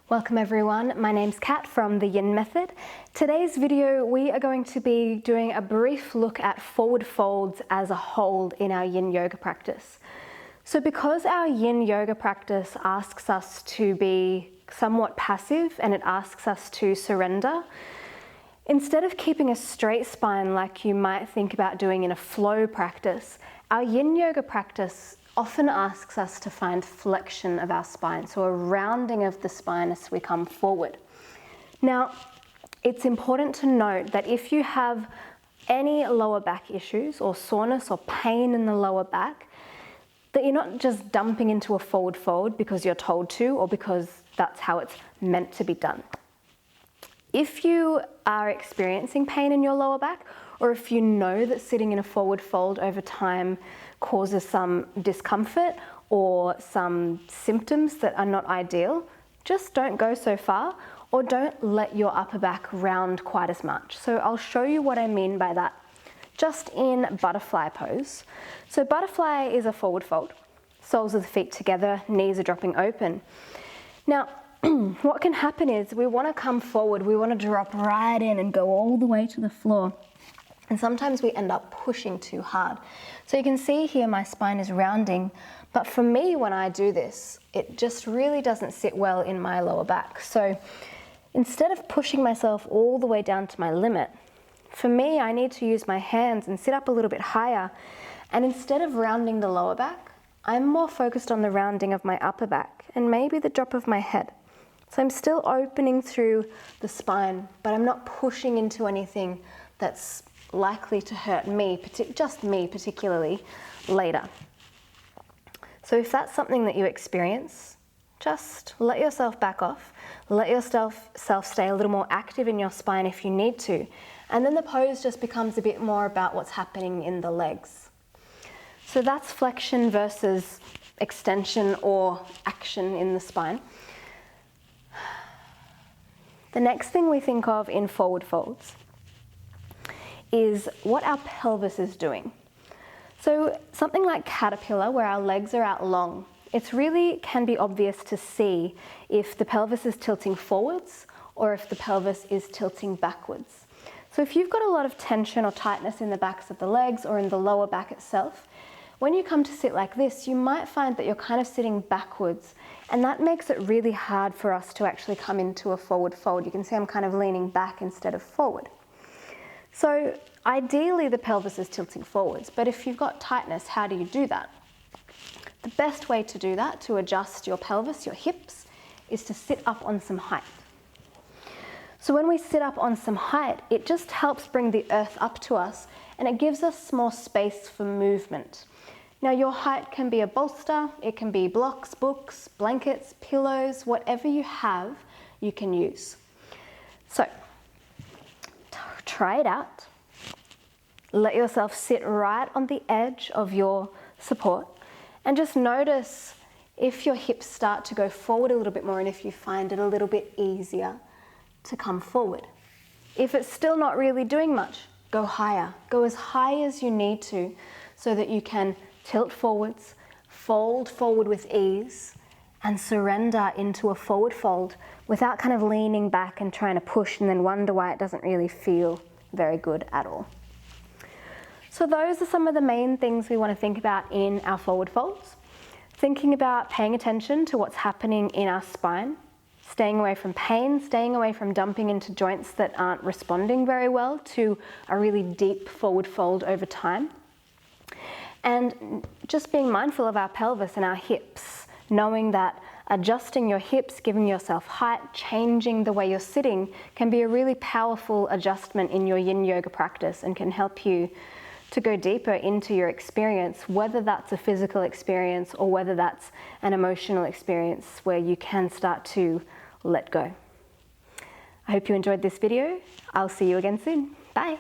Welcome everyone, my name's Kat from The Yin Method. Today's video we are going to be doing a brief look at forward folds as a whole in our yin yoga practice. So because our yin yoga practice asks us to be somewhat passive and it asks us to surrender, instead of keeping a straight spine like you might think about doing in a flow practice, our yin yoga practice often asks us to find flexion of our spine, so a rounding of the spine as we come forward. Now, it's important to note that if you have any lower back issues or soreness or pain in the lower back, that you're not just dumping into a forward fold because you're told to or because that's how it's meant to be done. If you are experiencing pain in your lower back, or if you know that sitting in a forward fold over time causes some discomfort or some symptoms that are not ideal, just don't go so far or don't let your upper back round quite as much. So I'll show you what I mean by that just in butterfly pose. So butterfly is a forward fold. Soles of the feet together, knees are dropping open. Now, what can happen is we want to come forward, we want to drop right in and go all the way to the floor. And sometimes we end up pushing too hard. So you can see here my spine is rounding, but for me when I do this, it just really doesn't sit well in my lower back. So instead of pushing myself all the way down to my limit, for me I need to use my hands and sit up a little bit higher. And instead of rounding the lower back, I'm more focused on the rounding of my upper back and maybe the drop of my head. So I'm still opening through the spine, but I'm not pushing into anything that's likely to hurt me, just me particularly, later. So if that's something that you experience, just let yourself back off, let yourself stay a little more active in your spine if you need to, and then the pose just becomes a bit more about what's happening in the legs. So that's flexion versus extension or action in the spine. The next thing we think of in forward folds is what our pelvis is doing. So something like caterpillar, where our legs are out long, it really can be obvious to see if the pelvis is tilting forwards or if the pelvis is tilting backwards. So if you've got a lot of tension or tightness in the backs of the legs or in the lower back itself, when you come to sit like this, you might find that you're kind of sitting backwards, and that makes it really hard for us to actually come into a forward fold. You can see I'm kind of leaning back instead of forward. So ideally the pelvis is tilting forwards, but if you've got tightness, how do you do that? The best way to do that, to adjust your pelvis, your hips, is to sit up on some height. So when we sit up on some height, it just helps bring the earth up to us and it gives us more space for movement. Now your height can be a bolster, it can be blocks, books, blankets, pillows, whatever you have, you can use. So try it out. Let yourself sit right on the edge of your support and just notice if your hips start to go forward a little bit more and if you find it a little bit easier to come forward. If it's still not really doing much, go higher. Go as high as you need to so that you can tilt forwards, fold forward with ease, and surrender into a forward fold without kind of leaning back and trying to push and then wonder why it doesn't really feel very good at all. So those are some of the main things we want to think about in our forward folds. Thinking about paying attention to what's happening in our spine, staying away from pain, staying away from dumping into joints that aren't responding very well to a really deep forward fold over time. And just being mindful of our pelvis and our hips, knowing that adjusting your hips, giving yourself height, changing the way you're sitting can be a really powerful adjustment in your yin yoga practice and can help you to go deeper into your experience, whether that's a physical experience or whether that's an emotional experience where you can start to let go. I hope you enjoyed this video. I'll see you again soon. Bye.